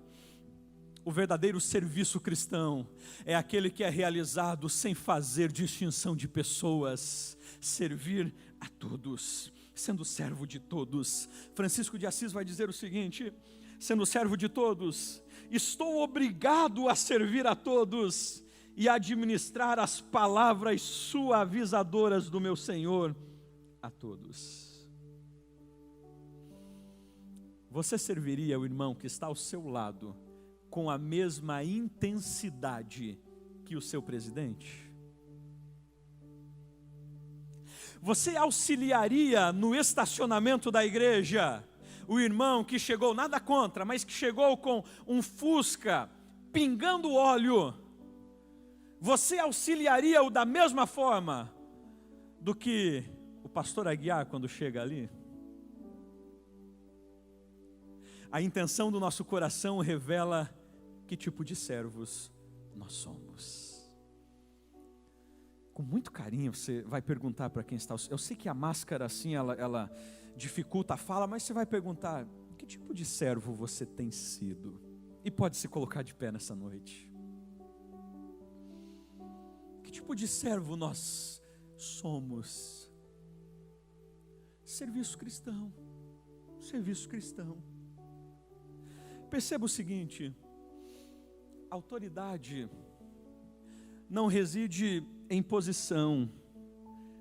[SPEAKER 1] o verdadeiro serviço cristão é aquele que é realizado sem fazer distinção de pessoas, servir a todos, sendo servo de todos. Francisco de Assis vai dizer o seguinte: sendo servo de todos, estou obrigado a servir a todos e a administrar as palavras suavizadoras do meu Senhor a todos. Você serviria o irmão que está ao seu lado com a mesma intensidade que o seu presidente? Você auxiliaria no estacionamento da igreja o irmão que chegou, nada contra, mas que chegou com um Fusca pingando óleo? Você auxiliaria-o da mesma forma do que o pastor Aguiar quando chega ali? A intenção do nosso coração revela que tipo de servos nós somos. com muito carinho, você vai perguntar para quem está. Eu sei que a máscara assim, ela dificulta a fala, mas você vai perguntar: que tipo de servo você tem sido? E pode se colocar de pé nessa noite. Que tipo de servo nós somos? Serviço cristão. Serviço cristão. Perceba o seguinte: autoridade não reside em posição,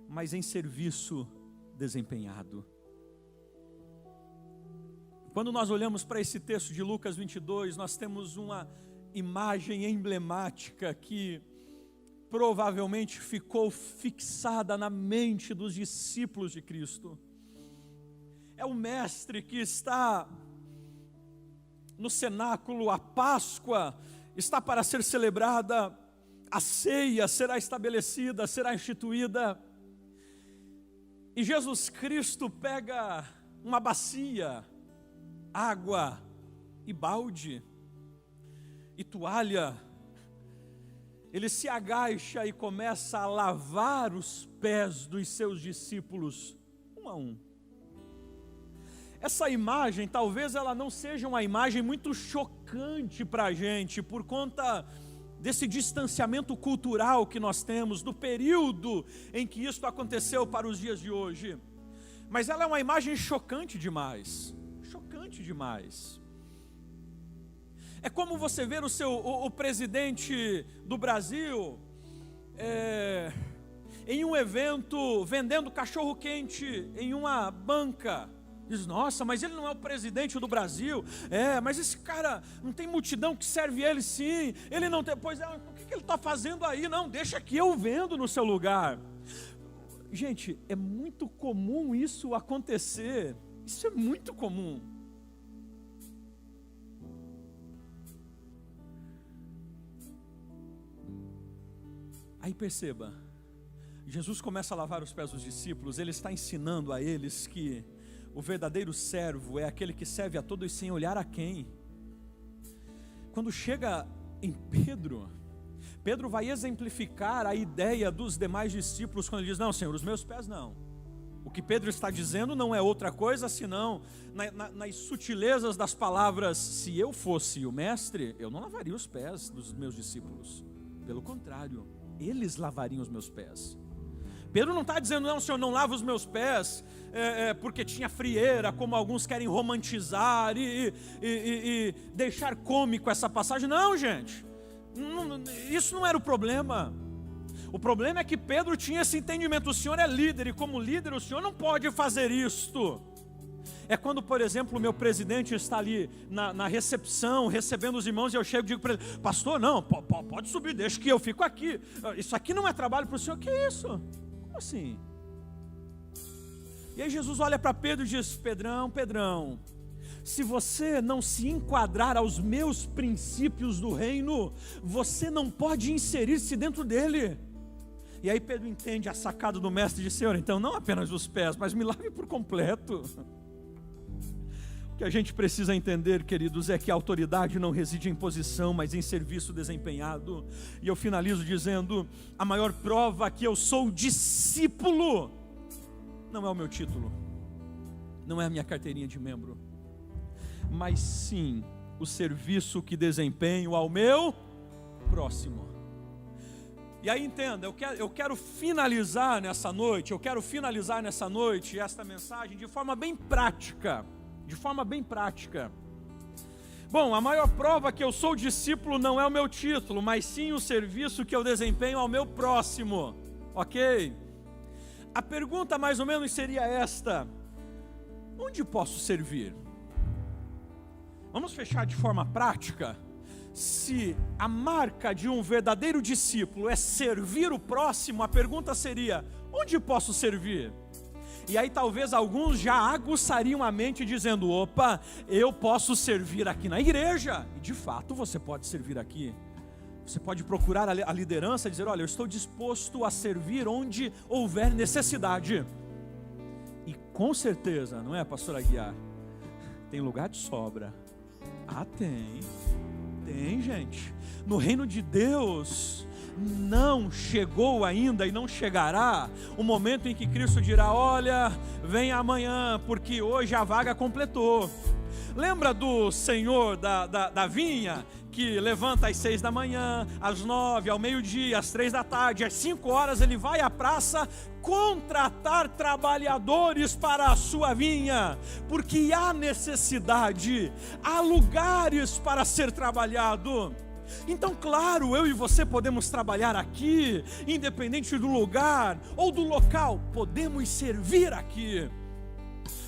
[SPEAKER 1] mas em serviço desempenhado. Quando nós olhamos para esse texto de Lucas 22, nós temos uma imagem emblemática que provavelmente ficou fixada na mente dos discípulos de Cristo. É o mestre que está no cenáculo, a Páscoa está para ser celebrada, a ceia será estabelecida, será instituída, e Jesus Cristo pega uma bacia, água e balde e toalha, ele se agacha e começa a lavar os pés dos seus discípulos, um a um. Essa imagem, talvez ela não seja uma imagem muito chocante para a gente, por conta desse distanciamento cultural que nós temos, do período em que isso aconteceu para os dias de hoje. Mas ela é uma imagem chocante demais, chocante demais. É como você ver o presidente do Brasil em um evento vendendo cachorro quente em uma banca. Diz: nossa, mas ele não é o presidente do Brasil. Mas esse cara não tem multidão que serve ele, sim. Ele não tem. Pois é, o que ele está fazendo aí? Não, deixa que eu vendo no seu lugar. Gente, é muito comum isso acontecer. Isso é muito comum. Aí perceba, Jesus começa a lavar os pés dos discípulos. Ele está ensinando a eles que o verdadeiro servo é aquele que serve a todos sem olhar a quem. Quando chega em Pedro vai exemplificar a ideia dos demais discípulos quando ele diz: não, Senhor, os meus pés não. O que Pedro está dizendo não é outra coisa senão nas sutilezas das palavras: se eu fosse o mestre, eu não lavaria os pés dos meus discípulos. Pelo contrário, eles lavariam os meus pés. Pedro não está dizendo: não, Senhor, não lava os meus pés porque tinha frieira, como alguns querem romantizar e deixar cômico essa passagem. Não, gente, isso não era o problema. O problema é que Pedro tinha esse entendimento: o Senhor é líder, e como líder o Senhor não pode fazer isto. É quando, por exemplo, o meu presidente está ali na recepção, recebendo os irmãos, e eu chego e digo para ele: pastor, não, pode subir, deixa que eu fico aqui. Isso aqui não é trabalho para o Senhor. Que isso? Como assim? E aí Jesus olha para Pedro e diz: Pedrão, se você não se enquadrar aos meus princípios do reino, você não pode inserir-se dentro dele. E aí Pedro entende a sacada do mestre e diz: Senhor, então não apenas os pés, mas me lave por completo. O que a gente precisa entender, queridos, é que a autoridade não reside em posição, mas em serviço desempenhado. E eu finalizo dizendo: a maior prova que eu sou discípulo não é o meu título, não é a minha carteirinha de membro, mas sim o serviço que desempenho ao meu próximo. E aí entenda, eu quero finalizar nessa noite esta mensagem de forma bem prática. Bom, a maior prova que eu sou discípulo não é o meu título, mas sim o serviço que eu desempenho ao meu próximo, ok? A pergunta mais ou menos seria esta: onde posso servir? Vamos fechar de forma prática. Se a marca de um verdadeiro discípulo é servir o próximo, a pergunta seria: onde posso servir? E aí talvez alguns já aguçariam a mente dizendo: opa, eu posso servir aqui na igreja. E de fato você pode servir aqui. Você pode procurar a liderança e dizer: olha, eu estou disposto a servir onde houver necessidade. E com certeza, não é, pastor Aguiar? Tem lugar de sobra. Tem gente. No reino de Deus não chegou ainda e não chegará o momento em que Cristo dirá: olha, vem amanhã, porque hoje a vaga completou. Lembra do senhor da vinha, que levanta às 6 da manhã, às 9, ao meio-dia, às 3 da tarde, às 5 horas ele vai à praça contratar trabalhadores para a sua vinha, porque há necessidade, há lugares para ser trabalhado. Então, claro, eu e você podemos trabalhar aqui, independente do lugar ou do local, podemos servir aqui.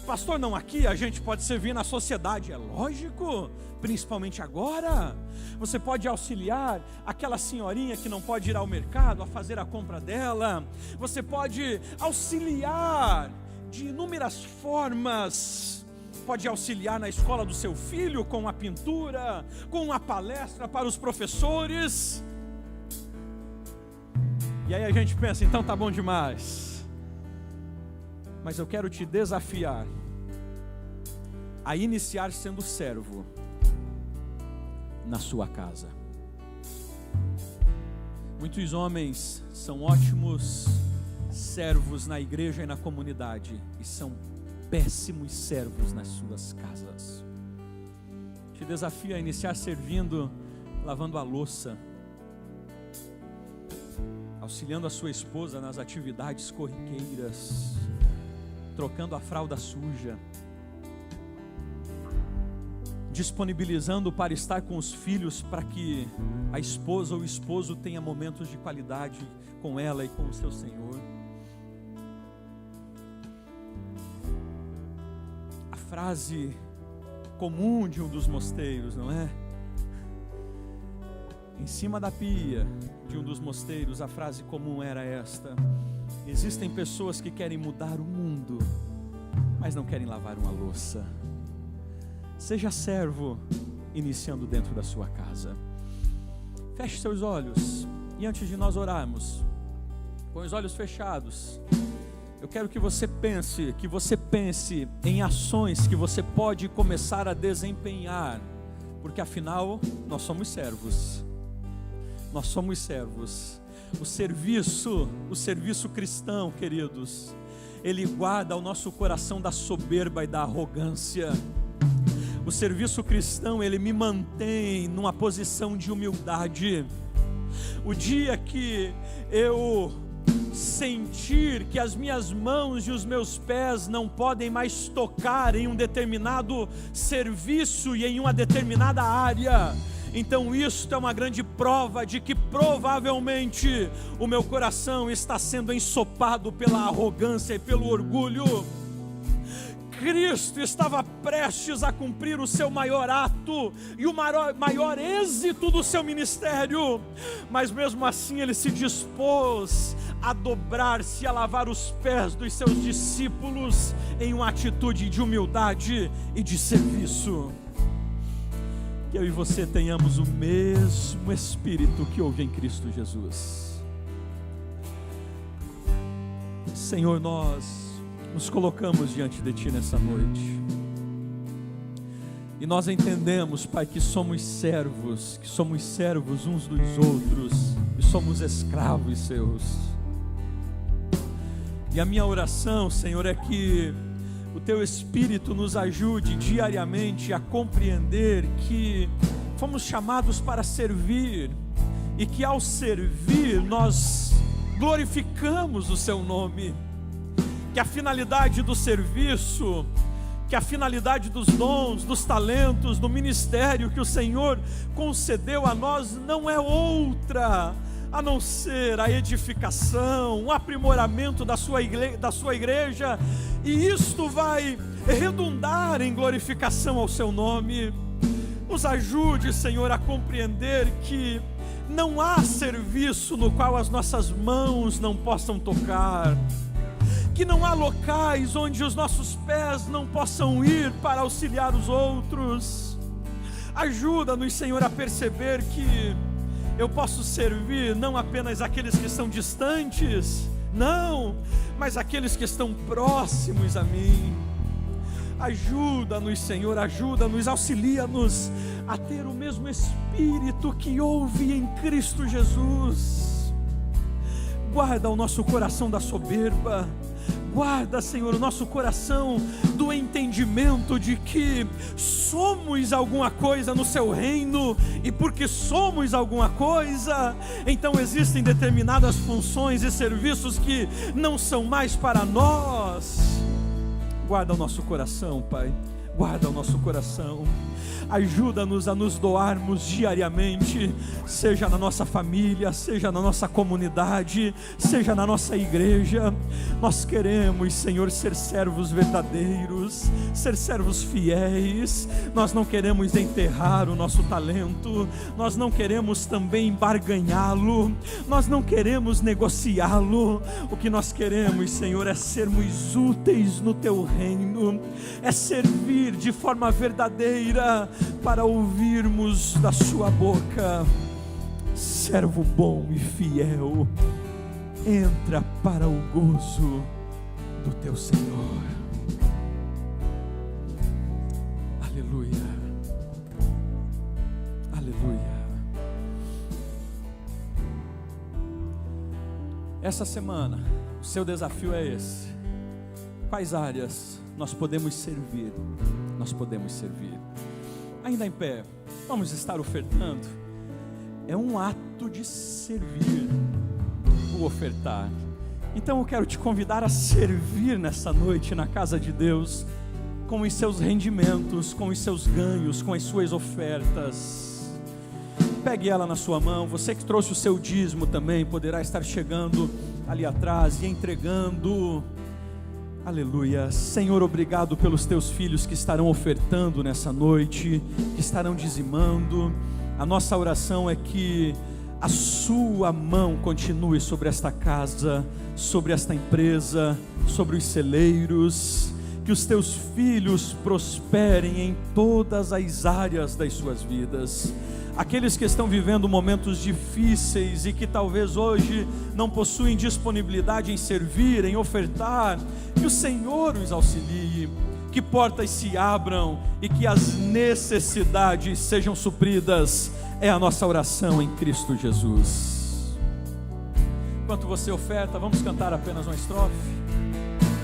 [SPEAKER 1] Pastor, não, aqui a gente pode servir na sociedade, é lógico, principalmente agora. Você pode auxiliar aquela senhorinha que não pode ir ao mercado a fazer a compra dela. Você pode auxiliar de inúmeras formas. Pode auxiliar na escola do seu filho com a pintura, com uma palestra para os professores. E aí a gente pensa, então tá bom demais. Mas eu quero te desafiar a iniciar sendo servo na sua casa. Muitos homens são ótimos servos na igreja e na comunidade, e são péssimos servos nas suas casas. Te desafio a iniciar servindo, lavando a louça, auxiliando a sua esposa nas atividades corriqueiras, trocando a fralda suja, disponibilizando para estar com os filhos, para que a esposa ou o esposo tenha momentos de qualidade com ela e com o seu Senhor. A frase comum de um dos mosteiros, não é? Em cima da pia de um dos mosteiros, a frase comum era esta: existem pessoas que querem mudar o mundo, mas não querem lavar uma louça. Seja servo, iniciando dentro da sua casa. Feche seus olhos, e antes de nós orarmos, com os olhos fechados, eu quero que você pense em ações que você pode começar a desempenhar, porque afinal, nós somos servos. Nós somos servos. O serviço cristão, queridos, ele guarda o nosso coração da soberba e da arrogância. O serviço cristão, ele me mantém numa posição de humildade. O dia que eu sentir que as minhas mãos e os meus pés não podem mais tocar em um determinado serviço e em uma determinada área, então isto é uma grande prova de que provavelmente o meu coração está sendo ensopado pela arrogância e pelo orgulho. Cristo estava prestes a cumprir o seu maior ato e o maior êxito do seu ministério, mas mesmo assim ele se dispôs a dobrar-se, a lavar os pés dos seus discípulos em uma atitude de humildade e de serviço. Que eu e você tenhamos o mesmo Espírito que houve em Cristo Jesus. Senhor, nós nos colocamos diante de Ti nessa noite, e nós entendemos, Pai, que somos servos uns dos outros, e somos escravos Seus. E a minha oração, Senhor, é que o Teu Espírito nos ajude diariamente a compreender que fomos chamados para servir, e que ao servir nós glorificamos o Seu nome. Que a finalidade do serviço, que a finalidade dos dons, dos talentos, do ministério que o Senhor concedeu a nós não é outra a não ser a edificação, o aprimoramento da sua igreja, e isto vai redundar em glorificação ao Seu nome. Nos ajude, Senhor, a compreender que não há serviço no qual as nossas mãos não possam tocar, que não há locais onde os nossos pés não possam ir para auxiliar os outros. Ajuda-nos, Senhor, a perceber que eu posso servir não apenas aqueles que estão distantes, não, mas aqueles que estão próximos a mim. Ajuda-nos, Senhor, ajuda-nos, auxilia-nos a ter o mesmo Espírito que houve em Cristo Jesus. Guarda o nosso coração da soberba. Guarda, Senhor, o nosso coração do entendimento de que somos alguma coisa no Seu reino, e porque somos alguma coisa, então existem determinadas funções e serviços que não são mais para nós. Guarda o nosso coração, Pai. Guarda o nosso coração. Ajuda-nos a nos doarmos diariamente, seja na nossa família, seja na nossa comunidade, seja na nossa igreja. Nós queremos, Senhor, ser servos verdadeiros, ser servos fiéis. Nós não queremos enterrar o nosso talento, nós não queremos também barganhá-lo, nós não queremos negociá-lo. O que nós queremos, Senhor, é sermos úteis no Teu reino, é servir de forma verdadeira, para ouvirmos da Sua boca: servo bom e fiel, entra para o gozo do Teu Senhor. Aleluia, aleluia. Essa semana, o seu desafio é esse: quais áreas nós podemos servir? Nós podemos servir. Ainda em pé, vamos estar ofertando. É um ato de servir, o ofertar. Então eu quero te convidar a servir nessa noite na casa de Deus, com os seus rendimentos, com os seus ganhos, com as suas ofertas. Pegue ela na sua mão. Você que trouxe o seu dízimo também poderá estar chegando ali atrás e entregando. Aleluia. Senhor, obrigado pelos teus filhos que estarão ofertando nessa noite, que estarão dizimando. A nossa oração é que a sua mão continue sobre esta casa, sobre esta empresa, sobre os celeiros, que os teus filhos prosperem em todas as áreas das suas vidas. Aqueles que estão vivendo momentos difíceis e que talvez hoje não possuem disponibilidade em servir, em ofertar, que o Senhor os auxilie, que portas se abram e que as necessidades sejam supridas. É a nossa oração em Cristo Jesus. Enquanto você oferta, vamos cantar apenas uma estrofe.